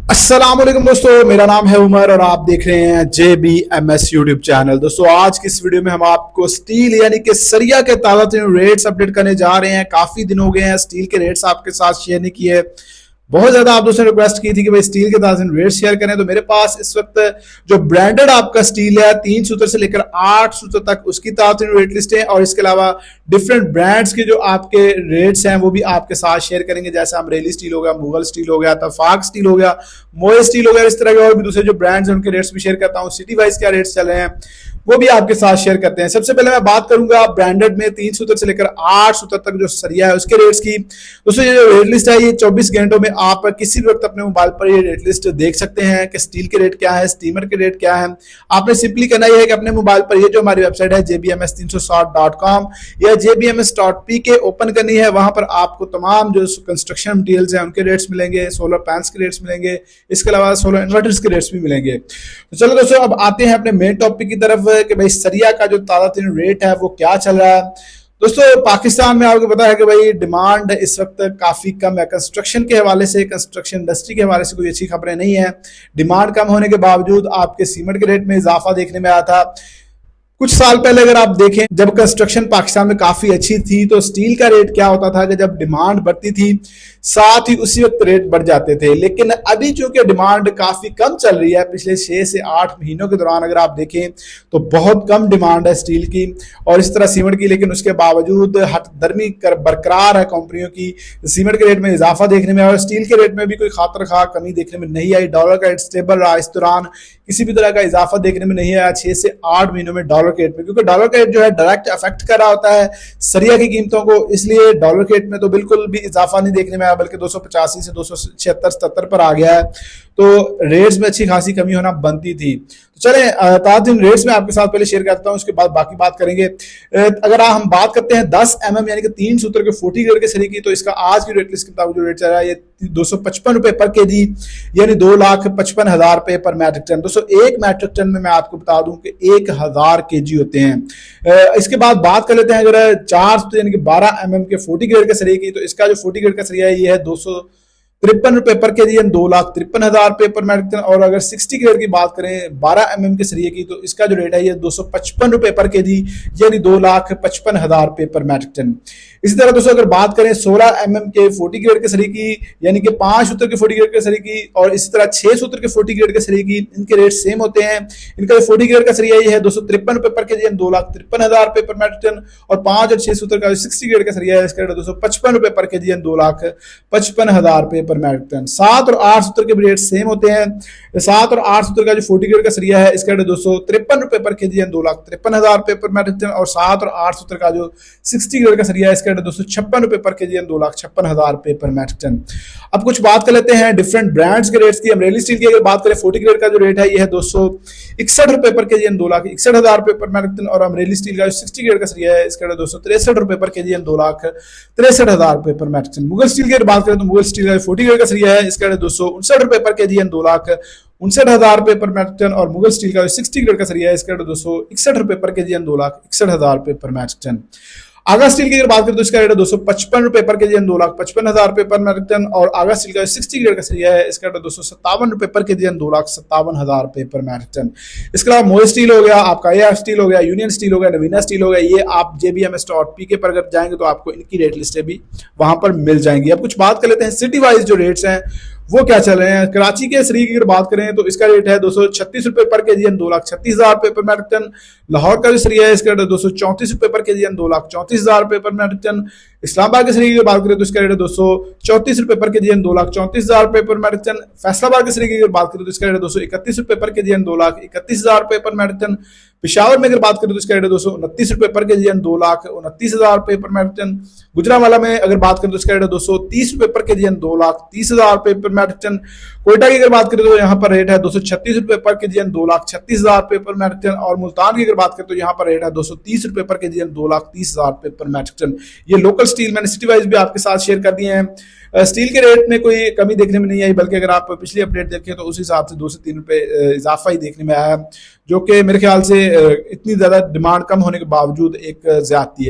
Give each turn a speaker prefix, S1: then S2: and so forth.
S1: अस्सलाम वालेकुम दोस्तों, मेरा नाम है उमर और आप देख रहे हैं JBMS यूट्यूब चैनल। दोस्तों आज की इस वीडियो में हम आपको स्टील यानी कि सरिया के ताजा तरीन रेट्स अपडेट करने जा रहे हैं। काफी दिन हो गए हैं स्टील के रेट्स आपके साथ शेयर नहीं किए। बहुत ज्यादा आप दोस्तों ने रिक्वेस्ट की थी कि भाई स्टील के ताजा रेट शेयर करें, तो मेरे पास इस वक्त जो ब्रांडेड आपका स्टील है 3 सूत्र से लेकर 8 सूत्र तक उसकी ताजा रेट लिस्ट है, और इसके अलावा डिफरेंट ब्रांड्स के जो आपके रेट्स हैं वो भी आपके साथ शेयर करेंगे। जैसे अमरेली स्टील हो गया, मुगल स्टील हो गया, तफाक स्टील हो गया, मोए स्टील हो गया, इस तरह के और भी दूसरे जो ब्रांड्स हैं उनके रेट्स भी शेयर करता हूँ। सिटी वाइज क्या रेट्स चल रहे हैं वो भी आपके साथ शेयर करते हैं। सबसे पहले मैं बात करूंगा ब्रांडेड में 3 सूत्र से लेकर 8 सूत्र तक जो सरिया है उसके रेट्स की। दोस्तों ये जो रेट लिस्ट है ये 24 घंटों में आप किसी भी वक्त अपने मोबाइल पर ये रेट लिस्ट देख सकते हैं कि स्टील के रेट क्या है, स्टीमर के रेट क्या है। आपने सिंपली करना यह है कि अपने मोबाइल पर ये जो हमारी वेबसाइट है jbms360.com या jbms.pk ओपन करनी है। वहां पर आपको तमाम जो कंस्ट्रक्शन मटेरियल्स हैं उनके रेट्स मिलेंगे, सोलर पैनल्स के रेट्स मिलेंगे, इसके अलावा सोलर इन्वर्टर्स के रेट्स भी मिलेंगे। तो चलो दोस्तों अब आते हैं अपने मेन टॉपिक की तरफ कि भाई सरिया का जो ताजा तरीन रेट है वो क्या चल रहा है। दोस्तों पाकिस्तान में आपको पता है कि भाई डिमांड इस वक्त काफी कम है। कंस्ट्रक्शन के हवाले से, कंस्ट्रक्शन इंडस्ट्री के हवाले से कोई अच्छी खबरें नहीं है। डिमांड कम होने के बावजूद आपके सीमेंट के रेट में इजाफा देखने में आया था। कुछ साल पहले अगर आप देखें जब कंस्ट्रक्शन पाकिस्तान में काफी अच्छी थी तो स्टील का रेट क्या होता था कि जब डिमांड बढ़ती थी साथ ही उसी वक्त रेट बढ़ जाते थे। लेकिन अभी चूंकि डिमांड काफी कम चल रही है, पिछले 6 से 8 महीनों के दौरान अगर आप देखें तो बहुत कम डिमांड है स्टील की और इस तरह सीमेंट की, लेकिन उसके बावजूद हठधर्मी बरकरार है कंपनियों की। सीमेंट के रेट में इजाफा देखने में आया और स्टील के रेट में भी कोई खातर खा कमी देखने में नहीं आई। डॉलर का रेट स्टेबल रहा, इस दौरान किसी भी तरह का इजाफा देखने में नहीं आया 6 से 8 महीनों में डॉलर के रेट में, क्योंकि डॉलर का रेट जो है डायरेक्ट अफेक्ट कर रहा होता है सरिया की कीमतों को, इसलिए डॉलर के रेट में तो बिल्कुल भी इजाफा नहीं देखने में आया, बल्कि 285 से 276-77 पर आ गया है। तो रेट्स में अच्छी खासी कमी होना बनती थी। तो चले ताजा दिन रेट्स में आपके साथ पहले शेयर करता हूं, उसके बाद बाकी बात करेंगे। अगर हम बात करते हैं 10 mm यानी कि 3 सूत्र के 40 ग्रेड के सरी की, तो इसका आज की रेट लिस्ट के मुताबिक जो रेट चल रहा है ये 255 रुपए पर केजी यानी 2,55,000 रुपए पर मैट्रिक टन। दोस्तों एक मैट्रिक टन में मैं आपको बता दूं कि 1000 केजी होते हैं। इसके बाद बात कर लेते हैं अगर 4 यानी कि 12 mm के 40 ग्रेड के सरिये की, तो इसका जो 40 ग्रेड का सरिया है ये है 253 रुपए पर केजी यानी 2,53,000 रुपए पर मैट्रिक टन। और अगर 60 ग्रेड की बात करें 12 mm के सरिये की, तो इसका जो रेट है ये 255 रुपए पर केजी यानी 2,55,000 रुपए पर मैट्रिक टन। इसी तरह दोस्तों अगर बात करें 16 mm के 40 ग्रेड के सरिये की यानी कि 5 सूत्र के 40 ग्रेड के सरिये की, और इसी तरह 6 सूत्र के 40 ग्रेड के सरिये की, इनके रेट सेम होते हैं। इनका जो 40 ग्रेड का सरिया ये है 253 रुपए पर केजी यानी 2,53,000 रुपए पर मैट्रिक टन। और 5 और 6 सूत्र का जो 60 ग्रेड का सरिया है इसका रेट 255 रुपए पर केजी यानी 2,55,000 रुपए पर मैट्रिक टन। 7 और 8 सूत्र के रेट सेम होते हैं। 7 और 8 सूत्र का जो 40 ग्रेड का सरिया है इसका रेट 253 रुपए पर केजी यानी 2,53,000 रुपए पर मैट्रिक टन। और 7 और 8 सूत्र का जो 60 ग्रेड का सरिया है इसका रेट 256 रुपए पर केजी यानी 2,56,000 रुपए पर मैट्रिक टन। अब कुछ बात कर लेते हैं डिफरेंट ब्रांड्स के रेट्स की। अमरेली स्टील की अगर बात करें 40 ग्रेड का जो रेट है ये है 261 रुपए पर केजी यानी 2,61,000 रुपए पर मैट्रिक टन। और अमरेली स्टील का जो 60 ग्रेड का सरिया है इसका रेट 263 रुपए पर केजी यानी 2,63,000 रुपए पर मैट्रिक टन। मुगल स्टील की बात करें तो मुगल स्टील का 40 ग्रेड का सरिया है इसका रेट 259 रुपए पर केजी यानी 2,59,000 रुपए पर मैट्रिक टन। और मुगल स्टील का 60 ग्रेड का सरिया है इसका रेट 261 रुपए पर केजी यानी 2,61,000 रुपए पर मैट्रिक टन। आगा स्टील की अगर बात करें तो इसका रेट है 255 रुपए पर केजी यानी 2,55,000 रुपए पर मैट्रिक टन। और आगा स्टील का 60 ग्रेड का सरिया है इसका रेट 257 रुपए पर केजी यानी 2,57,000 रुपए पर मैट्रिक टन। इसके अलावा मोए स्टील हो गया, आपका AF स्टील हो गया, यूनियन स्टील हो गया, नवीना स्टील हो गया, ये आप jbms.pk पर अगर जाएंगे तो आपको इनकी रेट लिस्टें भी वहां पर मिल जाएंगी। अब कुछ बात कर लेते हैं सिटी वाइज जो रेट्स हैं वो क्या चल रहे हैं। कराची के सरी की अगर बात करें तो इसका रेट है 236 रुपए पर केजी यानी 2,36,000 रुपए पर मैट्रिक टन। लाहौर का जो सरिया है इसका रेट 234 रुपए पर केजी यानी 2,34,000 रुपए पर मैट्रिक टन। इस्लामाबाद के सरिये की बात करें तो इसका रेट 234 रुपए पर केजी यानी 2,34,000 रुपए पर मैट्रिक टन। फैसलाबाद के सरिये की बात करें तो इसका रेट 231 रुपए पर केजी यानी 2,31,000 रुपए पर मैट्रिक टन। पेशावर में अगर बात करें तो इसका रेट 229 रुपए पर केजी यानी 2,29,000 रुपए पर मैट्रिक टन। गुजरांवाला में अगर बात करें तो इसका रेट 230 रुपए पर केजी यानी 2,30,000 रुपए पर मैट्रिक टन। कोयटा की अगर बात करें तो यहाँ पर रेट है 236 रुपए पर केजी यानी 2,36,000 रुपए पर मैट्रिक टन। और मुल्तान की अगर बात करें तो यहाँ पर रेट है 230 रुपए पर केजी यानी 2,30,000 रुपए पर मैट्रिक टन। ये लोकल स्टील मैंने सिटी वाइज भी आपके साथ शेयर कर दिए हैं। स्टील के रेट में कोई कमी देखने में नहीं आई, बल्कि अगर आप पिछली अपडेट देखें तो उस हिसाब से 2 से 3 रुपए इजाफा ही देखने में आया, जो कि मेरे ख्याल से इतनी ज्यादा डिमांड कम होने के बावजूद एक ज्यादती है।